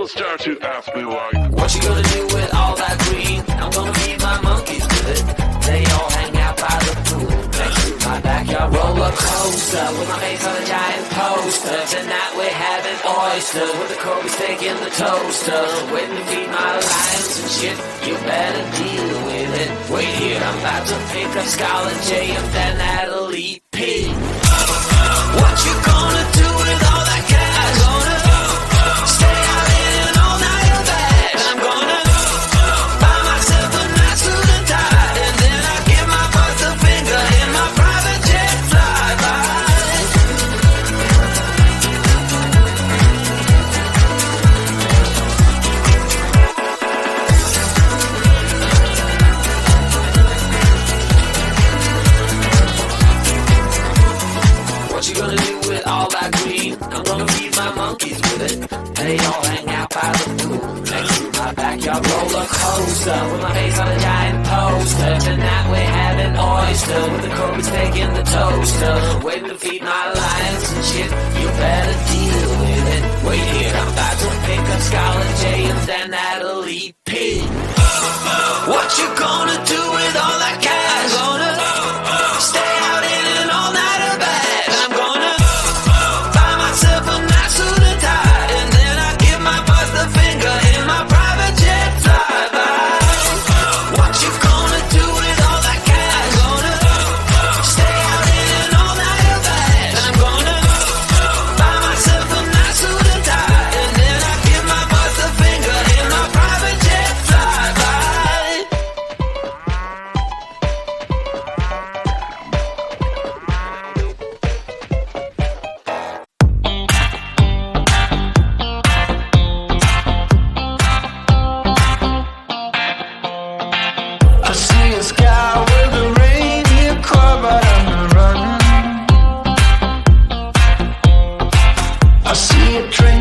People start to ask me like, what you gonna do with all that green? I'm gonna feed my monkeys with it. They all hang out by the pool next to my backyard roller coaster with my face on a giant poster. Tonight we're having oysters with the Kobe steak in the toaster. Waiting to feed my lions and shit. You better deal with it. Wait here, I'm about to pick up Scarlet J and then Natalie P. What you gonna do with all that cash? Gonna stay out in an all-nighter bash. I'm gonna buy myself a nice suit and tie, and then I give my boss a finger in my private jet flyby. What you gonna do with all that green? I'm gonna feed my monkeys with it. They all hang out by the pool next to my backyard roller coaster with my face on a giant poster. Tonight we're having oyster with the Kobe steak in the toaster. Waiting to feed my lions and shit. You better deal with it. Wait here, I'm about to pick up Scarlet J and then Natalie P. What you gonna do with all that cash? Gonna stay out in an all-nighter bash. I'm gonna buy myself a nice suit and tie, and then I give my boss the finger in my private jet flyby. What you gonna do with all that cash? Gonna stay out in an all-nighter bash. I'm gonna buy myself a nice suit and tie, and then I give my boss the finger in my private jet flyby. I see a sky with a reindeer car, but I'm not running. I see a train